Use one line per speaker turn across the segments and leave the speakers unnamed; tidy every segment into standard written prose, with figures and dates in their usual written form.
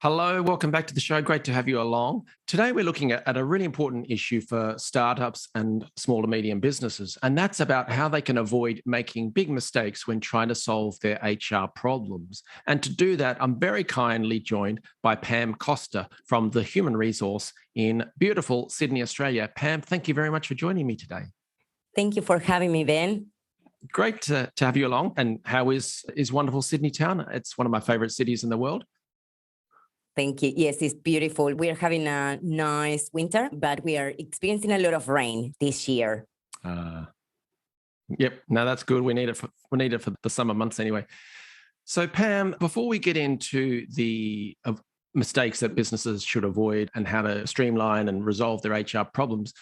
Hello, welcome back to the show. Great to have you along. Today, we're looking at a really important issue for startups and small to medium businesses, and that's about how they can avoid making big mistakes when trying to solve their HR problems. And to do that, I'm very kindly joined by Pam Costa from the Human Resource in beautiful Sydney, Australia. Pam, thank you very much for joining me today.
Thank you for having me, Ben.
Great to have you along. And how is wonderful Sydney town? It's one of my favorite cities in the world.
Thank you. Yes, it's beautiful. We're having a nice winter, but we are experiencing a lot of rain this year.
Yep. No, that's good. We need it for the summer months anyway. So, Pam, before we get into the mistakes that businesses should avoid and how to streamline and resolve their HR problems,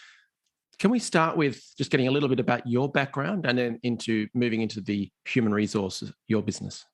can we start with just getting a little bit about your background and then moving into the human resources, your business?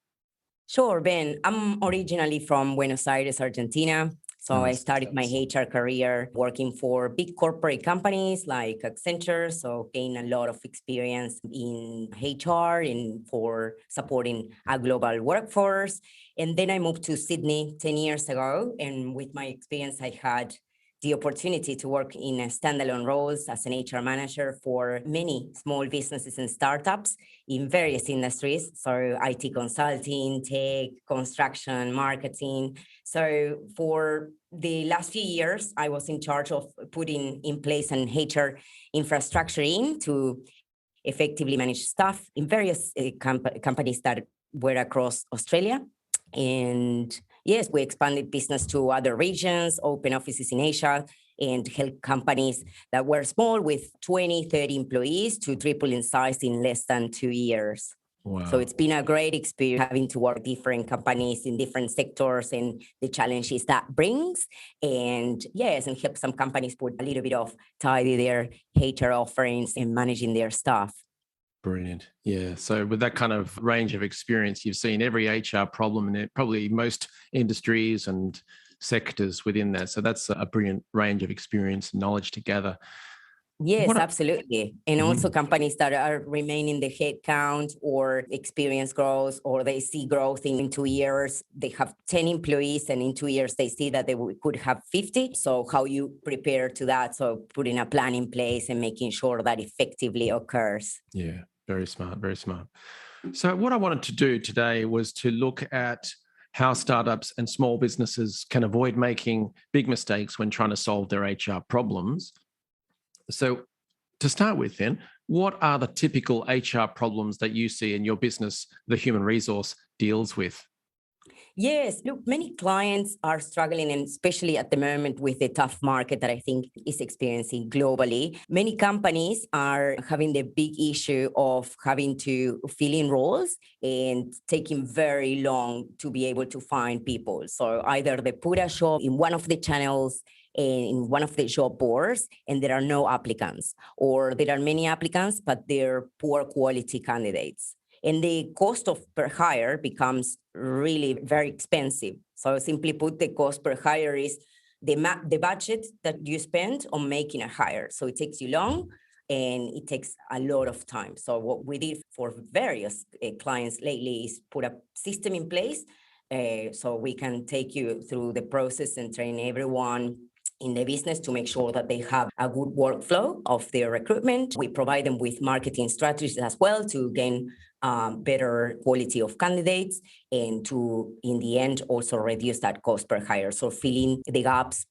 Sure, Ben. I'm originally from Buenos Aires, Argentina. So I started my HR career working for big corporate companies like Accenture. So gained a lot of experience in HR and for supporting a global workforce. And then I moved to Sydney 10 years ago. And with my experience, I had the opportunity to work in standalone roles as an HR manager for many small businesses and startups in various industries. So IT consulting, tech, construction, marketing. So for the last few years, I was in charge of putting in place an HR infrastructure to effectively manage staff in various companies that were across Australia. And yes, we expanded business to other regions, open offices in Asia, and help companies that were small with 20, 30 employees to triple in size in less than 2 years.
Wow.
So it's been a great experience having to work with different companies in different sectors and the challenges that brings. And yes, and help some companies put a little bit of tidy their HR offerings and managing their staff.
Brilliant. Yeah. So with that kind of range of experience, you've seen every HR problem in probably most industries and sectors within that. So that's a brilliant range of experience and knowledge to gather.
Yes, absolutely. And also companies that are remaining the headcount or experience growth, or they see growth in 2 years, they have 10 employees and in 2 years they see that they could have 50. So how you prepare to that? So putting a plan in place and making sure that effectively occurs.
Yeah, very smart, very smart. So what I wanted to do today was to look at how startups and small businesses can avoid making big mistakes when trying to solve their HR problems. So to start with then, what are the typical HR problems that you see in your business the human resource deals with?
Yes, look, many clients are struggling, and especially at the moment with the tough market that I think is experiencing globally. Many companies are having the big issue of having to fill in roles and taking very long to be able to find people. So either they put a job in one of the channels, in one of the job boards, and there are no applicants, or there are many applicants, but they're poor quality candidates. And the cost of per hire becomes really very expensive. So simply put, the cost per hire is the budget that you spend on making a hire. So it takes you long and it takes a lot of time. So what we did for various clients lately is put a system in place so we can take you through the process and train everyone in the business to make sure that they have a good workflow of their recruitment. We provide them with marketing strategies as well to gain better quality of candidates and to, in the end, also reduce that cost per hire. So filling the gaps,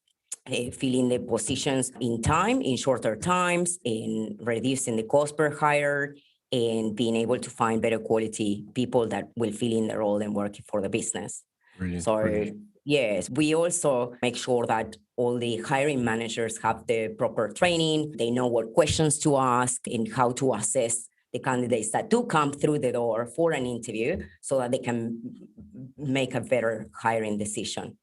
filling the positions in time, in shorter times, in reducing the cost per hire, and being able to find better quality people that will fill in the role and work for the business. Brilliant. Yes, we also make sure that all the hiring managers have the proper training. They know what questions to ask and how to assess the candidates that do come through the door for an interview so that they can make a better hiring decision.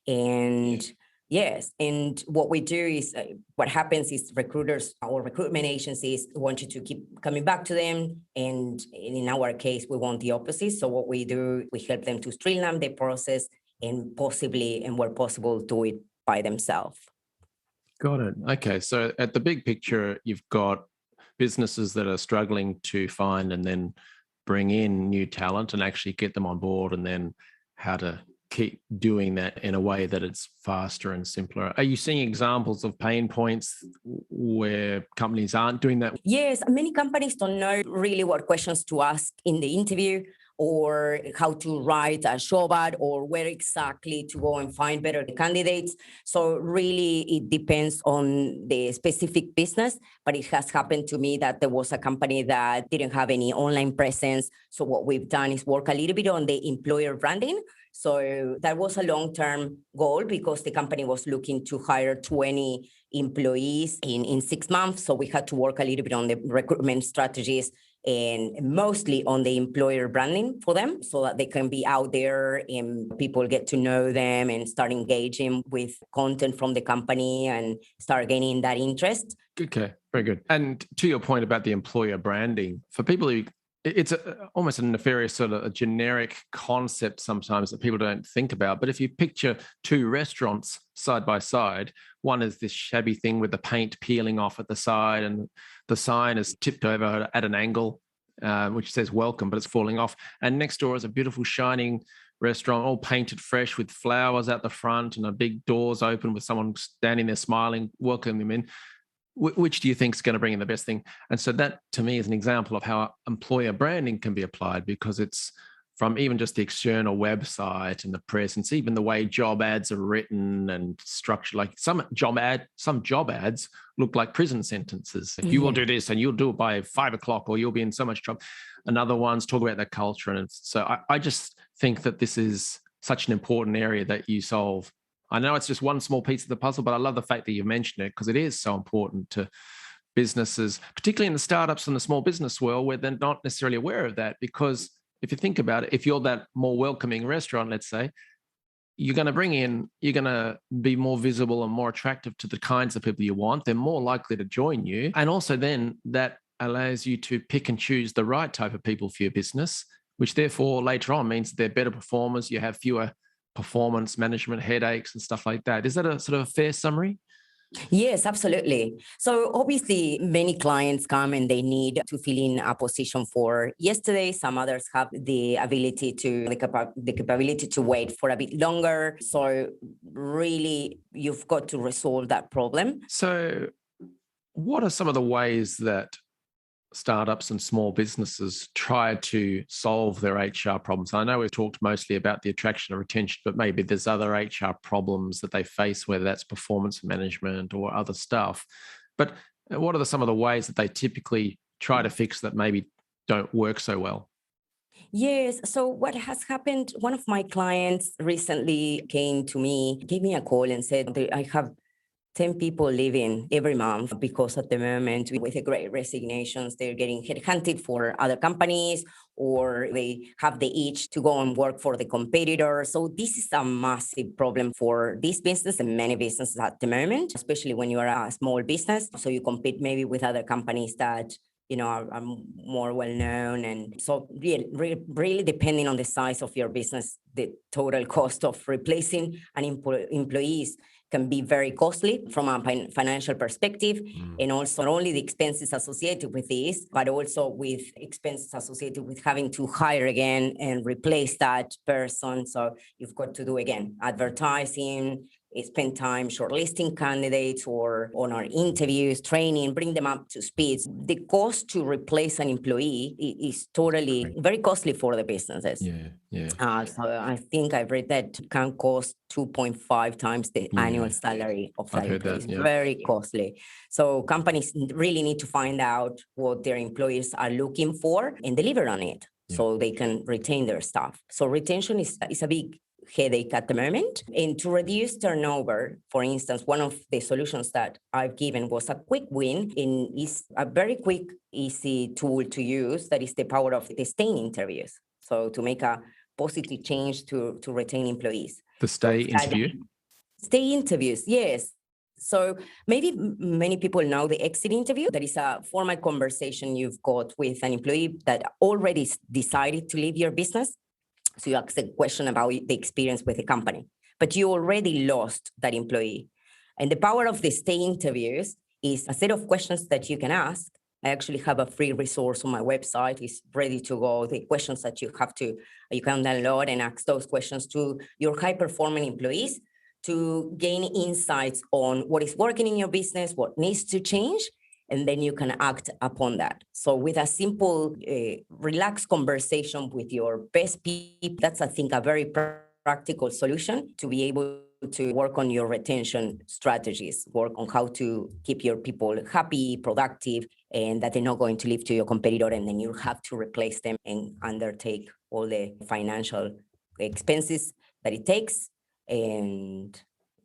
And yes, and what we do is, what happens is recruiters or recruitment agencies want you to keep coming back to them. And in our case, we want the opposite. So what we do, we help them to streamline the process and possibly, and where possible, do it by themselves.
Got it. Okay. So at the big picture, you've got businesses that are struggling to find and then bring in new talent and actually get them on board, and then how to keep doing that in a way that it's faster and simpler? Are you seeing examples of pain points where companies aren't doing that?
Yes, many companies don't know really what questions to ask in the interview, or how to write a job ad, or where exactly to go and find better candidates. So really it depends on the specific business, but it has happened to me that there was a company that didn't have any online presence. So what we've done is work a little bit on the employer branding. So that was a long-term goal because the company was looking to hire 20 employees in 6 months. So we had to work a little bit on the recruitment strategies and mostly on the employer branding for them so that they can be out there and people get to know them and start engaging with content from the company and start gaining that interest.
Okay, very good. And to your point about the employer branding, for people who it's almost a nefarious sort of a generic concept sometimes that people don't think about. But if you picture two restaurants side by side, one is this shabby thing with the paint peeling off at the side and the sign is tipped over at an angle, which says welcome, but it's falling off. And next door is a beautiful shining restaurant, all painted fresh with flowers out the front and a big doors open with someone standing there smiling, welcoming them in. Which do you think is going to bring in the best thing? And so that to me is an example of how employer branding can be applied, because it's from even just the external website and the presence, even the way job ads are written and structured. Like some job ads look like prison sentences. If you will do this and you'll do it by 5 o'clock or you'll be in so much trouble. And other ones talk about their culture. And so I just think that this is such an important area that you solve. I know it's just one small piece of the puzzle, but I love the fact that you mentioned it because it is so important to businesses, particularly in the startups and the small business world where they're not necessarily aware of that. Because if you think about it, if you're that more welcoming restaurant, let's say, you're going to be more visible and more attractive to the kinds of people you want. They're more likely to join you. And also then that allows you to pick and choose the right type of people for your business, which therefore later on means they're better performers. You have fewer performance management headaches and stuff like that. Is that a sort of a fair summary?
Yes, absolutely. So obviously many clients come and they need to fill in a position for yesterday. Some others have the capability to wait for a bit longer. So really you've got to resolve that problem.
So what are some of the ways that startups and small businesses try to solve their HR problems? I know we've talked mostly about the attraction and retention, but maybe there's other HR problems that they face, whether that's performance management or other stuff. But what are some of the ways that they typically try to fix that maybe don't work so well?
Yes. So what has happened, one of my clients recently came to me, gave me a call and said, I have 10 people leaving every month because at the moment with the great resignations, they're getting headhunted for other companies or they have the itch to go and work for the competitor. So this is a massive problem for this business and many businesses at the moment, especially when you are a small business. So you compete maybe with other companies that are more well-known. And so really depending on the size of your business, the total cost of replacing an employees can be very costly from a financial perspective. And also not only the expenses associated with this, but also with expenses associated with having to hire again and replace that person. So you've got to do, again, advertising, spend time shortlisting candidates or on our interviews, training, bring them up to speed. The cost to replace an employee is totally very costly for the businesses. So I think I've read that can cost 2.5 times the annual salary of that employee. It's very costly. So companies really need to find out what their employees are looking for and deliver on it so they can retain their staff. So retention is a big headache at the moment. And to reduce turnover, for instance, one of the solutions that I've given was a quick win and is a very quick, easy tool to use. That is the power of the staying interviews. So to make a positive change to retain employees.
The stay interview?
Stay interviews, yes. So maybe many people know the exit interview. That is a formal conversation you've got with an employee that already decided to leave your business. So you ask a question about the experience with the company, but you already lost that employee. And the power of the stay interviews is a set of questions that you can ask I actually have a free resource on my website. It's ready to go. The questions that you can download and ask those questions to your high-performing employees to gain insights on what is working in your business, what needs to change, and then you can act upon that. So with a simple, relaxed conversation with your best people, that's, I think, a very practical solution to be able to work on your retention strategies, work on how to keep your people happy, productive, and that they're not going to leave to your competitor, and then you have to replace them and undertake all the financial expenses that it takes. And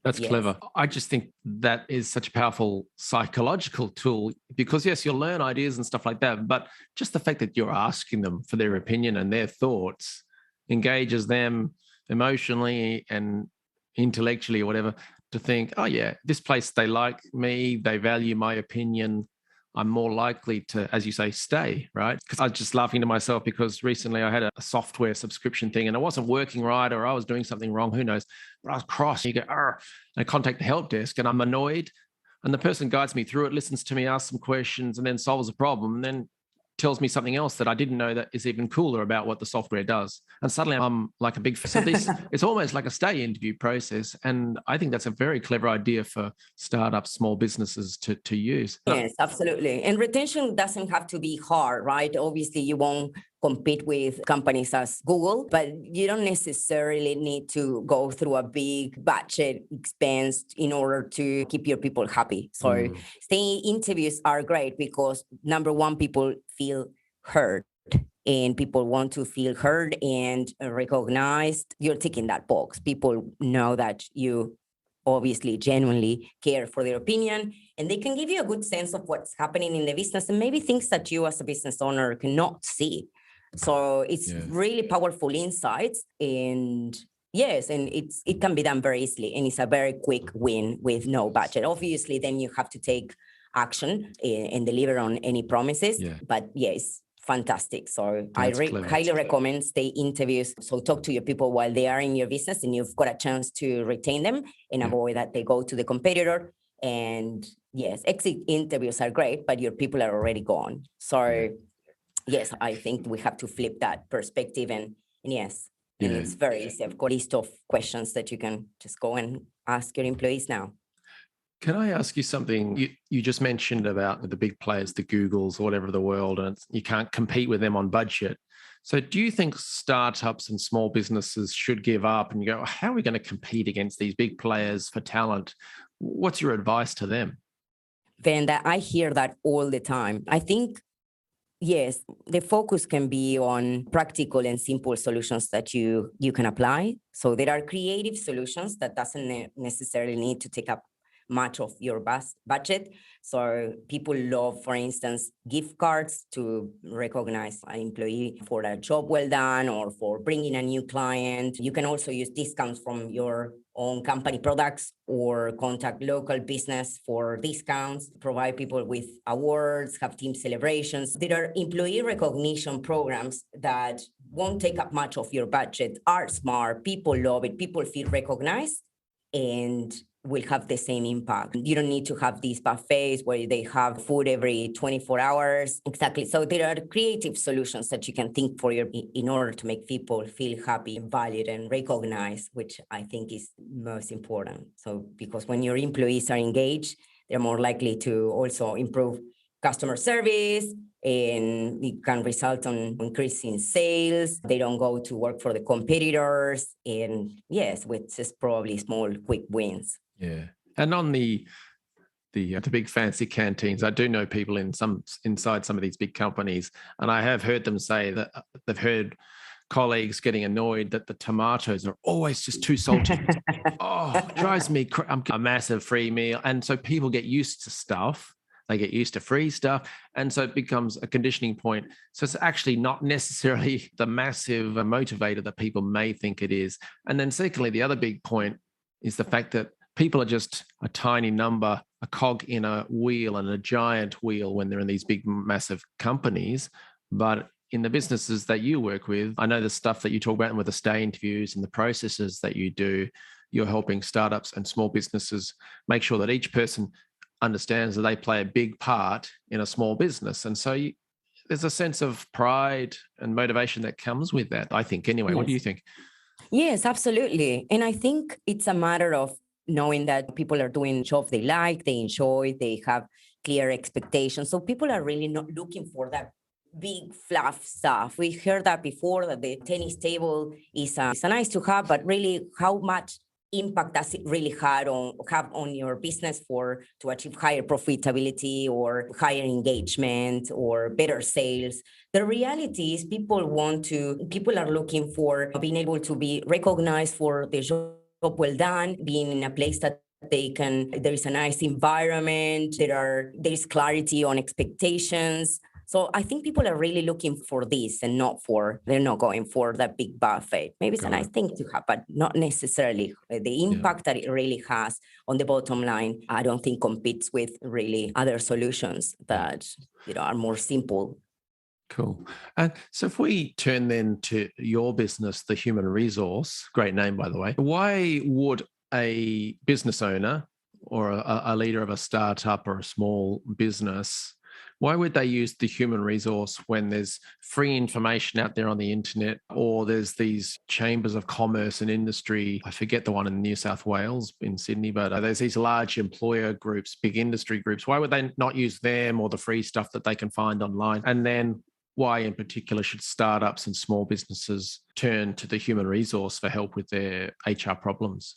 That's
yes.
clever. I just think that is such a powerful psychological tool because, yes, you'll learn ideas and stuff like that, but just the fact that you're asking them for their opinion and their thoughts engages them emotionally and intellectually or whatever to think, oh, yeah, this place, they like me, they value my opinion. I'm more likely to, as you say, stay, right? Because I was just laughing to myself because recently I had a software subscription thing and it wasn't working right or I was doing something wrong, who knows? But I was cross. You go, and I contact the help desk and I'm annoyed. And the person guides me through it, listens to me, asks some questions, and then solves the problem. And then tells me something else that I didn't know that is even cooler about what the software does. And suddenly I'm like a big, so this, it's almost like a stay interview process. And I think that's a very clever idea for startups, small businesses to use.
Yes, absolutely. And retention doesn't have to be hard, right? Obviously, you won't compete with companies as Google, but you don't necessarily need to go through a big budget expense in order to keep your people happy. So staying interviews are great because number one, people feel heard and people want to feel heard and recognized. You're ticking that box. People know that you obviously genuinely care for their opinion, and they can give you a good sense of what's happening in the business and maybe things that you as a business owner cannot see. So it's really powerful insights, and yes, and it can be done very easily, and it's a very quick win with no budget. Obviously, then you have to take action and deliver on any promises. But yes, fantastic. So I highly recommend stay interviews. So talk to your people while they are in your business and you've got a chance to retain them and avoid that they go to the competitor. And yes, exit interviews are great, but your people are already gone. So yes, I think we have to flip that perspective and yes. And it's very easy. I've got a list of questions that you can just go and ask your employees now.
Can I ask you something? You just mentioned about the big players, the Googles, whatever of the world, and you can't compete with them on budget. So do you think startups and small businesses should give up and you go, how are we going to compete against these big players for talent? What's your advice to them?
Ben, I hear that all the time. I think, yes, the focus can be on practical and simple solutions that you can apply. So there are creative solutions that doesn't necessarily need to take up much of your budget. So people love, for instance, gift cards to recognize an employee for a job well done or for bringing a new client. You can also use discounts from your own company products or contact local business for discounts, provide people with awards, have team celebrations. There are employee recognition programs that won't take up much of your budget, are smart, people love it, people feel recognized, and will have the same impact. You don't need to have these buffets where they have food every 24 hours. Exactly. So there are creative solutions that you can think for in order to make people feel happy, valued, and recognized, which I think is most important. So because when your employees are engaged, they're more likely to also improve customer service, and it can result on increasing sales. They don't go to work for the competitors, and yes, with just probably small, quick wins.
Yeah, and on the big fancy canteens, I do know people inside some of these big companies, and I have heard them say that they've heard colleagues getting annoyed that the tomatoes are always just too salty. Drives me crazy. I'm a massive free meal, and so people get used to stuff. They get used to free stuff. And so it becomes a conditioning point. So it's actually not necessarily the massive motivator that people may think it is. And then secondly, the other big point is the fact that people are just a tiny number, a cog in a wheel and a giant wheel when they're in these big, massive companies. But in the businesses that you work with, I know the stuff that you talk about with the stay interviews and the processes that you do, you're helping startups and small businesses make sure that each person understands that they play a big part in a small business. And so there's a sense of pride and motivation that comes with that, I think. Anyway, what do you
Yes.
think?
Yes, absolutely. And I think it's a matter of knowing that people are doing jobs they like, they enjoy, they have clear expectations. So people are really not looking for that big fluff stuff. We heard that before, that the tennis table is a nice to have, but really how much impact does it really have on your business for to achieve higher profitability or higher engagement or better sales? The reality is people are looking for being able to be recognized for their job well done, being in a place that there is a nice environment, there is clarity on expectations. So I think people are really looking for this and they're not going for that big buffet. Maybe it's a
Got
nice
it.
thing to have, but not necessarily the
Yeah.
impact that it really has on the bottom line. I don't think competes with really other solutions that are more simple.
Cool. And so if we turn then to your business, the human resource, great name, by the way, why would a business owner or a leader of a startup or a small business, why would they use the human resource when there's free information out there on the internet, or there's these chambers of commerce and industry? I forget the one in New South Wales in Sydney, but there's these large employer groups, big industry groups. Why would they not use them or the free stuff that they can find online? And then why in particular should startups and small businesses turn to the human resource for help with their HR problems?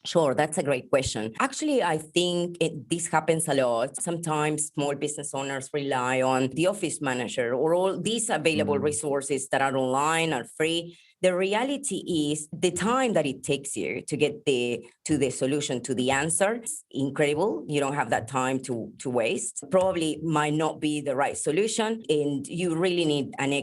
Sure, that's a great question. Actually, I think this happens a lot. Sometimes small business owners rely on the office manager or all these available
Mm,
resources that are online, are free. The reality is the time that it takes you to get to the solution, to the answer, is incredible. You don't have that time to waste. Probably might not be the right solution, and you really need an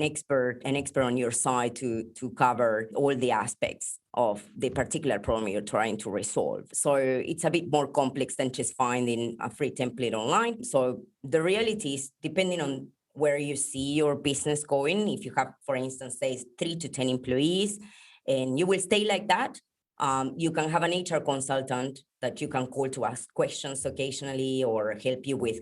expert on your side to cover all the aspects of the particular problem you're trying to resolve. So it's a bit more complex than just finding a free template online. So the reality is, depending on where you see your business going, if you have, for instance, say 3 to 10 employees, and you will stay like that, you can have an HR consultant that you can call to ask questions occasionally or help you with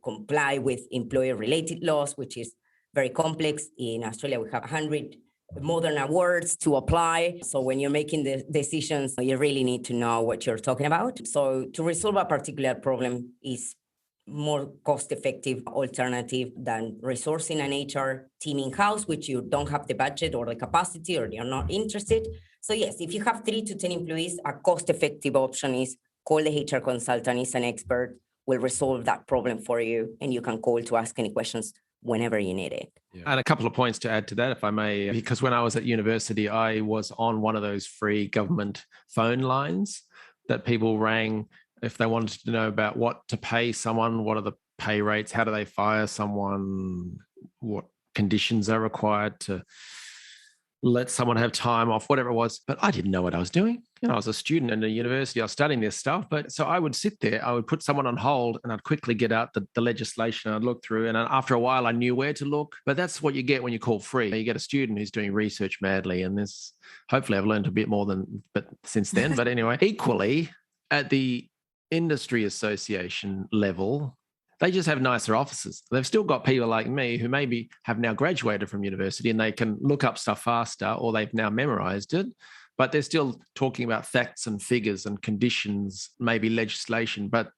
comply with employer-related laws, which is very complex. In Australia, we have 100 modern awards to apply. So when you're making the decisions, you really need to know what you're talking about. So to resolve a particular problem is more cost-effective alternative than resourcing an HR team in-house, which you don't have the budget or the capacity or you're not interested. So yes, if you have 3 to 10 employees, a cost-effective option is call the HR consultant. Is an expert, will resolve that problem for you, and you can call to ask any questions whenever you need it.
yeah. And a couple of points to add to that, if I may, because when I was at university, I was on one of those free government phone lines that people rang if they wanted to know about what to pay someone, what are the pay rates, how do they fire someone, what conditions are required to let someone have time off, whatever it was. But I didn't know what I was doing. I was a student in a university, I was studying this stuff. But so I would sit there, I would put someone on hold and I'd quickly get out the legislation. I'd look through, and after a while I knew where to look. But that's what you get when you call free. You get a student who's doing research madly, and this, hopefully I've learned a bit more since then. But anyway, equally at the industry association level, they just have nicer offices. They've still got people like me who maybe have now graduated from university and they can look up stuff faster, or they've now memorized it, but they're still talking about facts and figures and conditions, maybe legislation, but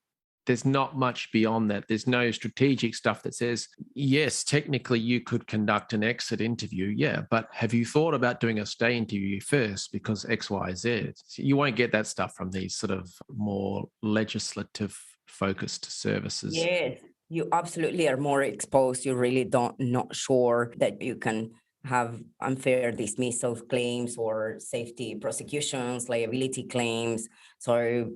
there's not much beyond that. There's no strategic stuff that says, yes, technically you could conduct an exit interview. Yeah, but have you thought about doing a stay interview first because X, Y, Z? You won't get that stuff from these sort of more legislative focused services.
Yes, you absolutely are more exposed. You really not sure that you can have unfair dismissal of claims or safety prosecutions, liability claims. So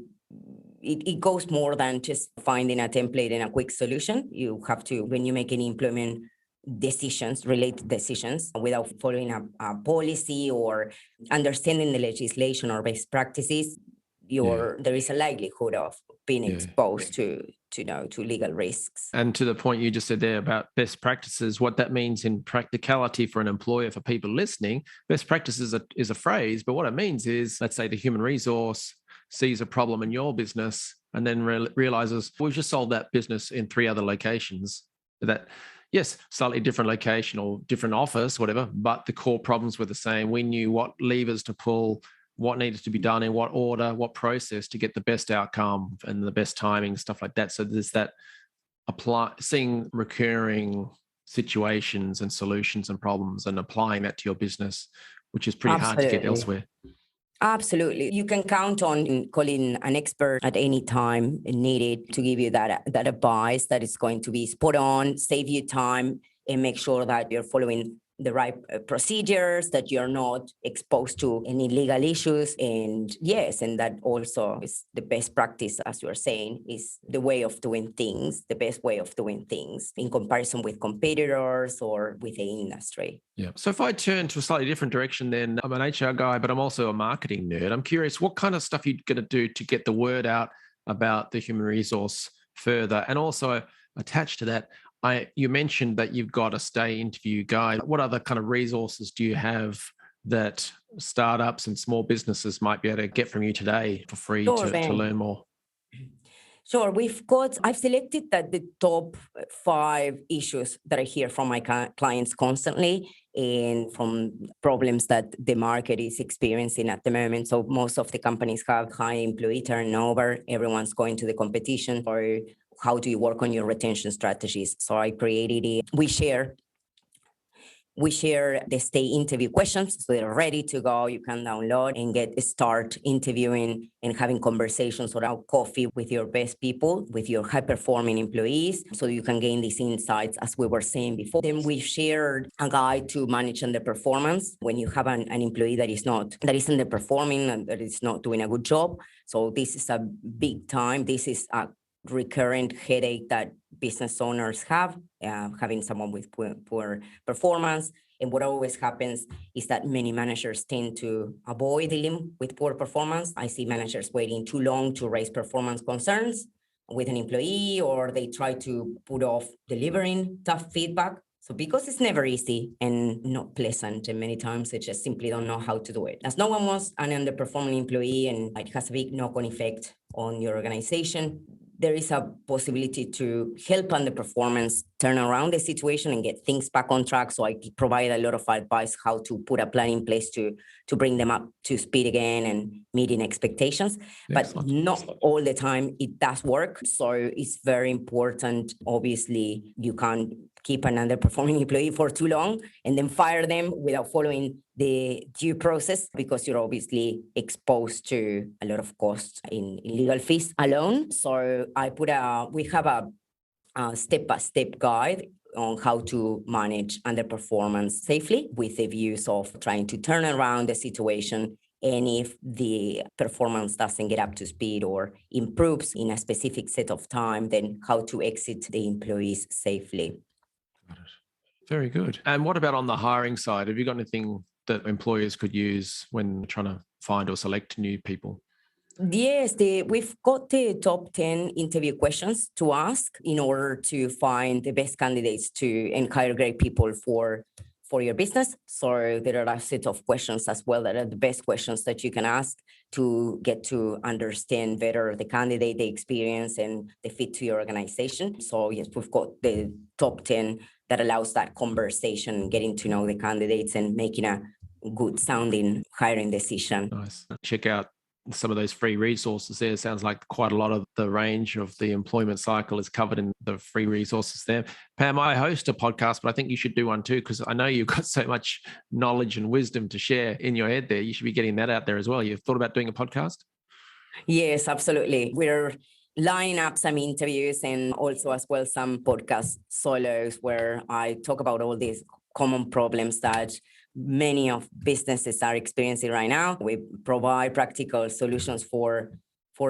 it goes more than just finding a template and a quick solution. You have to, when you make any employment decisions, related decisions, without following a policy or understanding the legislation or best practices, there is a likelihood of being exposed to legal risks.
And to the point you just said there about best practices, what that means in practicality for an employer, for people listening, best practices is a phrase, but what it means is, let's say the human resource sees a problem in your business and then realizes we've just sold that business in 3 other locations. That, yes, slightly different location or different office, whatever, but the core problems were the same. We knew what levers to pull, what needed to be done in what order, what process to get the best outcome and the best timing, stuff like that. So there's that seeing recurring situations and solutions and problems and applying that to your business, which is pretty hard to get
Absolutely.
elsewhere.
Absolutely. You can count on calling an expert at any time needed to give you that advice that is going to be spot on, save you time, and make sure that you're following the right procedures, that you're not exposed to any legal issues. And yes, and that also is the best practice, as you're saying, is the way of doing things, the best way of doing things in comparison with competitors or with the industry.
Yeah. So if I turn to a slightly different direction, then I'm an HR guy, but I'm also a marketing nerd. I'm curious what kind of stuff you're going to do to get the word out about the human resource further. And also attached to that, you mentioned that you've got a stay interview guide. What other kind of resources do you have that startups and small businesses might be able to get from you today for free to learn more?
Sure. I've selected the top 5 issues that I hear from my clients constantly and from problems that the market is experiencing at the moment. So most of the companies have high employee turnover. Everyone's going to the competition, or how do you work on your retention strategies? So I created it. We share the stay interview questions, so they're ready to go. You can download and start interviewing and having conversations around coffee with your best people, with your high-performing employees, so you can gain these insights, as we were saying before. Then we shared a guide to manage underperformance when you have an employee that is underperforming and that is not doing a good job. So this is a big time. This is a recurrent headache that business owners have, having someone with poor performance. And what always happens is that many managers tend to avoid dealing with poor performance. I see managers waiting too long to raise performance concerns with an employee, or they try to put off delivering tough feedback. So because it's never easy and not pleasant, and many times they just simply don't know how to do it. As no one wants an underperforming employee, and it has a big knock-on effect on your organization, there is a possibility to help underperformance turn around the situation and get things back on track. So I provide a lot of advice how to put a plan in place to bring them up to speed again and meeting expectations. Excellent. But not all the time it does work. So it's very important. Obviously, you can't keep an underperforming employee for too long and then fire them without following the due process, because you're obviously exposed to a lot of costs in legal fees alone. So we have a step-by-step guide on how to manage underperformance safely, with the views of trying to turn around the situation. And if the performance doesn't get up to speed or improves in a specific set of time, then how to exit the employees safely.
Very good. And what about on the hiring side? Have you got anything that employers could use when trying to find or select new people?
Yes, we've got the top 10 interview questions to ask in order to find the best candidates and hire great people for your business. So there are a set of questions as well that are the best questions that you can ask to get to understand better the candidate, the experience, and the fit to your organization. So yes, we've got the top 10 that allows that conversation, getting to know the candidates and making a good sounding hiring decision.
Nice. Check out some of those free resources there. It sounds like quite a lot of the range of the employment cycle is covered in the free resources there. Pam, I host a podcast, but I think you should do one too, because I know you've got so much knowledge and wisdom to share in your head there. You should be getting that out there as well. You've thought about doing a podcast?
Yes, absolutely. We're lining up some interviews and also as well some podcast solos where I talk about all these common problems that many of businesses are experiencing right now. We provide practical solutions for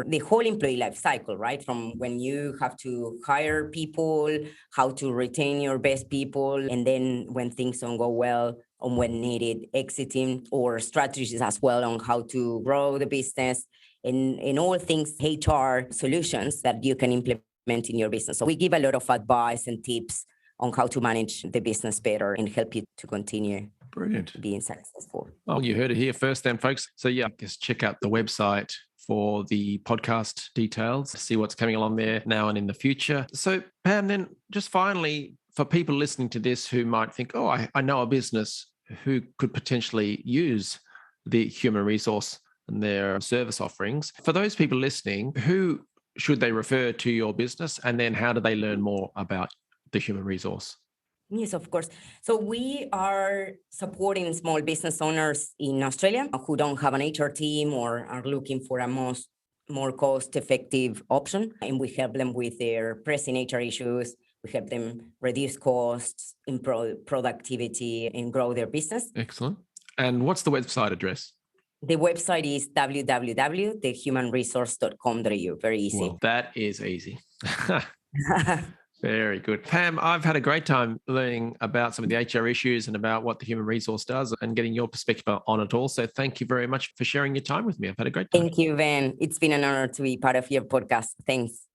the whole employee life cycle, right? From when you have to hire people, how to retain your best people, and then when things don't go well, on when needed, exiting, or strategies as well on how to grow the business, and all things HR solutions that you can implement in your business. So we give a lot of advice and tips on how to manage the business better and help you to continue
Brilliant.
being successful.
Well, you heard it here first then, folks. So yeah, just check out the website for the podcast details, see what's coming along there now and in the future. So, Pam, then just finally, for people listening to this who might think, oh, I know a business who could potentially use the human resource and their service offerings. For those people listening, who should they refer to your business? And then how do they learn more about the human resource?
Yes, of course. So we are supporting small business owners in Australia who don't have an HR team or are looking for a more cost-effective option. And we help them with their pressing HR issues. We help them reduce costs, improve productivity, and grow their business.
Excellent. And what's the website address?
The website is www.thehumanresource.com.au. Very easy.
Well, that is easy. Very good. Pam, I've had a great time learning about some of the HR issues and about what the human resource does and getting your perspective on it all. So thank you very much for sharing your time with me. I've had a great time.
Thank you, Ben. It's been an honor to be part of your podcast. Thanks.